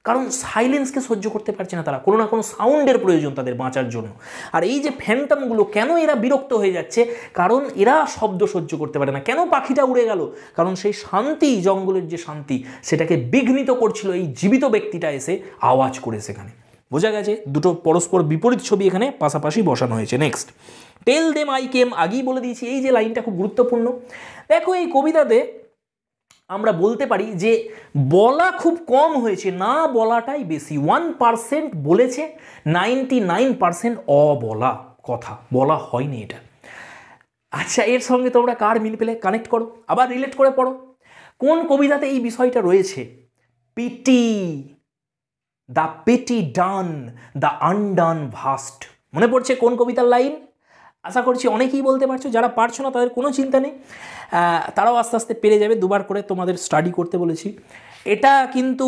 কারণ সাইলেন্সকে সহ্য করতে পারছে না তারা, কোনো না কোনো সাউন্ডের প্রয়োজন তাদের বাঁচার জন্য। আর এই যে ফ্যান্টমগুলো কেন এরা বিরক্ত হয়ে যাচ্ছে, কারণ এরা শব্দ সহ্য করতে পারে না। কেন পাখিটা উড়ে গেল, কারণ সেই শান্তি, জঙ্গলের যে শান্তি, সেটাকে বিঘ্নিত করছিল এই জীবিত ব্যক্তিটা এসে আওয়াজ করে সেখানে। বোঝা গেছে? দুটো পরস্পর বিপরীত ছবি এখানে পাশাপাশি বসানো হয়েছে। Next, tell them I came, আগেই বলে দিয়েছি, এই যে লাইনটা খুব গুরুত্বপূর্ণ। দেখো এই কবিতাতে আমরা বলতে পারি যে বলা খুব কম হয়েছে, না বলাটাই বেশি। 1% বলেছে, 99% অবলা কথা, বলা হয়নি এটা। আচ্ছা, এর সঙ্গে তোমরা কার মিল পেলে কানেক্ট করো, আবার রিলেট করে পড়ো। কোন কবিতাতে এই বিষয়টা রয়েছে? Pity, the pity done, the undone vast. মনে পড়ছে কোন কবিতার লাইন? আশা করছি অনেকেই বলতে পারছো, যারা পারছো না তাদের কোনো চিন্তা নেই, তারাও আস্তে আস্তে পেরে যাবে। দুবার করে তোমাদের স্টাডি করতে বলেছি। এটা কিন্তু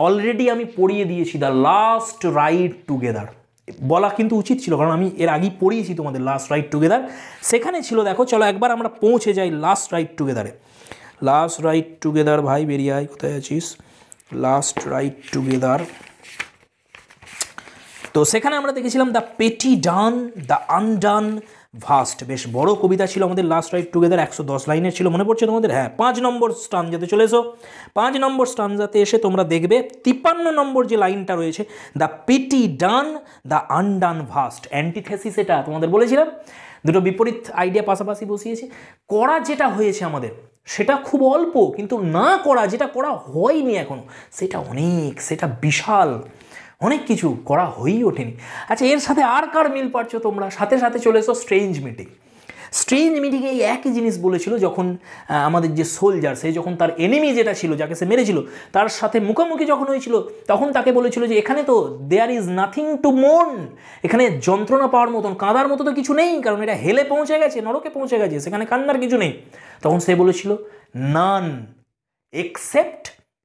অলরেডি আমি পড়িয়ে দিয়েছি, দ্য লাস্ট রাইড টুগেদার। বলা কিন্তু উচিত ছিল, কারণ আমি এর আগেই পড়িয়েছি তোমাদের লাস্ট রাইড টুগেদার, সেখানে ছিল। দেখো চলো একবার আমরা পৌঁছে যাই লাস্ট রাইড টুগেদারে। লাস্ট রাইড টুগেদার ভাই বেরিয়ে আয়, কোথায় আছিস? Last ride together. তো সেখানে আমরা দেখেছিলাম দ্য পেটি ডান, দ্য আনডান ভাস্ট। বেশ বড় কবিতা ছিল আমাদের লাস্ট রাইড টুগেদার, 110 লাইনের ছিল। মনে পড়ছে তোমাদের? হ্যাঁ, 5 নম্বর স্টানজাতে চলে এসো। 5 নম্বর স্টানজাতে এসে তোমরা দেখবে 53 নম্বর যে লাইনটা রয়েছে, দ্য পেটি ডান, দ্য আনডান ভাস্ট। অ্যান্টিথেসিস এটা তোমাদের বলেছিলাম, দুটো বিপরীত আইডিয়া পাশাপাশি বসিয়েছে। করা যেটা হয়েছে আমাদের সেটা খুব অল্প, কিন্তু না করা যেটা করা হয়নি এখনো সেটা অনেক, সেটা বিশাল, অনেক কিছু করা হয়েই ওঠেনি। আচ্ছা, এর সাথে আর কার মিল পারছো তোমরা? সাথে সাথে চলে এসো স্ট্রেঞ্জ মিটিং। স্ট্রেঞ্জ মিটিংয়ে এই একই জিনিস বলেছিল, যখন আমাদের যে সোলজার, সে যখন তার এনিমি যেটা ছিল, যাকে সে মেরেছিল, তার সাথে মুখোমুখি যখন হয়েছিল, তখন তাকে বলেছিল যে এখানে তো there is nothing to mourn, এখানে যন্ত্রণা পাওয়ার মতন, কাঁদার মতো তো কিছু নেই, কারণ এটা হেলে পৌঁছে গেছে, নরকে পৌঁছে গেছে, সেখানে কান্নার কিছু নেই। তখন সে বলেছিল নান এক্সেপ্ট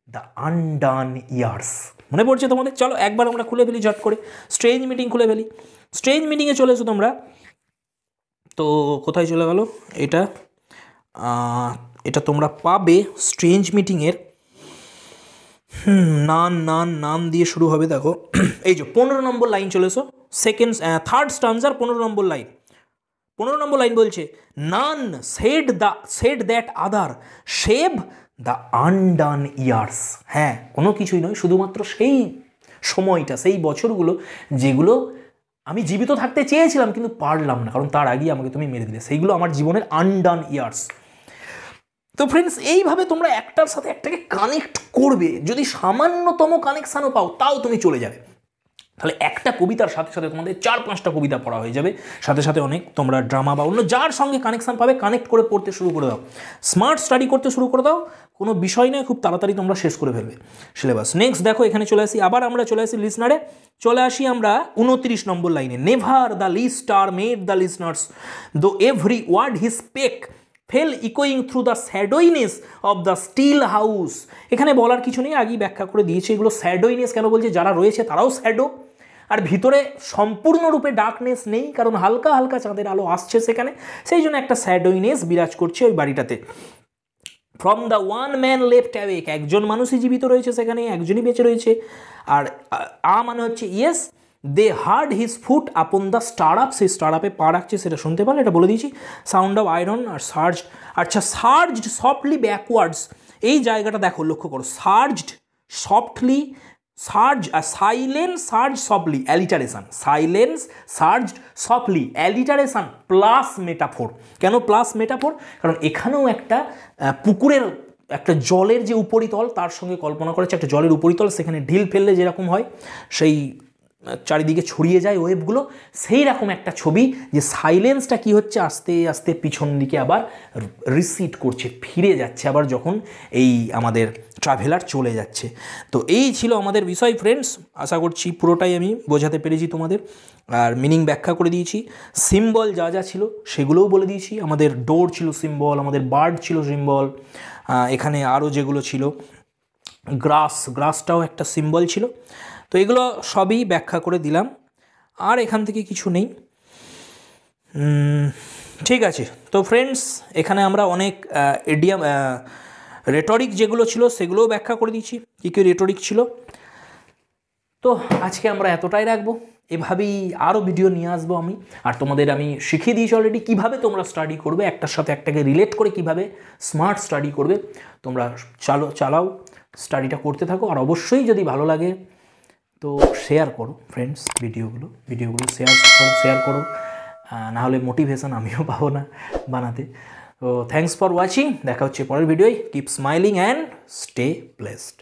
দ্য আনডান ইয়ার্স। মনে পড়ছে তোমাদের? চলো একবার আমরা খুলে ফেলি ঝট করে, স্ট্রেঞ্জ মিটিং খুলে ফেলি। স্ট্রেঞ্জ মিটিংয়ে চলে এসো তোমরা। তো কোথায় চলে গেল এটা? এটা তোমরা পাবে স্ট্রেঞ্জ মিটিংয়ের নাম দিয়ে শুরু হবে। দেখো এই যে 15 নম্বর লাইন চলে এসো, থার্ড স্টানজার 15 নম্বর লাইন। 15 নম্বর লাইন বলছে, none said that other shave the undone years. হ্যাঁ, কোনো কিছুই নয়, শুধুমাত্র সেই সময়টা, সেই বছরগুলো যেগুলো আমি জীবিত থাকতে চেয়েছিলাম কিন্তু পারলাম না, কারণ তার আগেই আমাকে তুমি মেরে দিলে, সেইগুলো আমার জীবনের আনডান ইয়ার্স। তো ফ্রেন্ডস, এইভাবে তোমরা একটার সাথে একটাকে কানেক্ট করবে। যদি সামান্যতম কানেকশানও পাও, তাও তুমি চলে যাবে। তাহলে একটা কবিতার সাথে সাথে তোমাদের 4-5টা কবিতা পড়া হয়ে যাবে, সাথে সাথে অনেক তোমরা ড্রামা বা অন্য যার সঙ্গে কানেকশান পাবে কানেক্ট করে পড়তে শুরু করে দাও, স্মার্ট স্টাডি করতে শুরু করে দাও, কোনো বিষয় নয়, খুব তাড়াতাড়ি তোমরা শেষ করে ফেলবে সিলেবাস। নেক্সট দেখো এখানে চলে আসি, আবার আমরা চলে আসি লিসনারে, চলে আসি আমরা 29 নম্বর লাইনে। Never the least stir made the listeners though every word he spake fell ইকোয়িং through the shadowiness of the still house. এখানে বলার কিছু নেই, আগেই ব্যাখ্যা করে দিয়েছে এগুলো স্যাডোইনেস কেন বলছে, যারা রয়েছে তারাও স্যাডো, আর ভিতরে সম্পূর্ণরূপে ডার্কনেস নেই, কারণ হালকা হালকা চাঁদের আলো আসছে সেখানে, সেই জন্য একটা স্যাডোইনেস বিরাজ করছে ওই বাড়িটাতে। From the one man left awake, একজন মানুষই জীবিত রয়েছে সেখানে, একজনই বেঁচে রয়েছে। আর মানে হচ্ছে yes, they heard his foot upon the stirrup, সেই স্টার আপে পা রাখছে সেটা শুনতে পারলে, এটা বলে দিয়েছি। সাউন্ড অফ আয়রন আর সার্জড, আচ্ছা সার্জড সফটলি ব্যাকওয়ার্ডস, এই জায়গাটা দেখো লক্ষ্য করো, সার্জড সফটলি, সার্জ আর silence surge softly, alliteration, silence surge softly, alliteration plus metaphor. কেন প্লাস মেটাফোর? কারণ এখানেও একটা পুকুরের একটা জলের যে উপরিতল তার সঙ্গে কল্পনা করেছে, একটা জলের উপরিতল, সেখানে ঢিল ফেললে যেরকম হয় সেই চারিদিকে ছড়িয়ে যায় ওয়েভগুলো, সেই রকম একটা ছবি, যে সাইলেন্সটা কি হচ্ছে আস্তে আস্তে পিছন দিকে আবার রিসিড করছে, ফিরে যাচ্ছে আবার যখন এই আমাদের ট্রাভেলার চলে যাচ্ছে। তো এই ছিল আমাদের বিষয় ফ্রেন্ডস, আশা করছি পুরোটাই আমি বোঝাতে পেরেছি তোমাদের, আর মিনিং ব্যাখ্যা করে দিয়েছি, সিম্বল যা যা ছিল সেগুলোও বলে দিয়েছি। আমাদের ডোর ছিল সিম্বল, আমাদের বার্ড ছিল সিম্বল, এখানে আরও যেগুলো ছিল গ্রাসটাও একটা সিম্বল ছিল। তো এগুলো সবই ব্যাখ্যা করে দিলাম, আর এখান থেকে কিছু নেই। ঠিক আছে, তো ফ্রেন্ডস এখানে আমরা অনেক এডিয়াম রেটরিক যেগুলো ছিল সেগুলোও ব্যাখ্যা করে দিয়েছি, কী কী রেটরিক ছিল। তো আজকে আমরা এতটাই রাখবো, এভাবেই আরও ভিডিও নিয়ে আসবো আমি, আর তোমাদের আমি শিখিয়ে দিয়েছি অলরেডি কীভাবে তোমরা স্টাডি করবে, একটার সাথে একটাকে রিলেট করে কীভাবে স্মার্ট স্টাডি করবে। তোমরা চালাও, স্টাডিটা করতে থাকো, আর অবশ্যই যদি ভালো লাগে তো শেয়ার করো ফ্রেন্ডস, ভিডিওগুলো শেয়ার করো, নাহলে মোটিভেশন আমিও পাবো না বানাতে। তো থ্যাংকস ফর ওয়াচিং, দেখা হচ্ছে পরের ভিডিওয়। Keep smiling and stay blessed.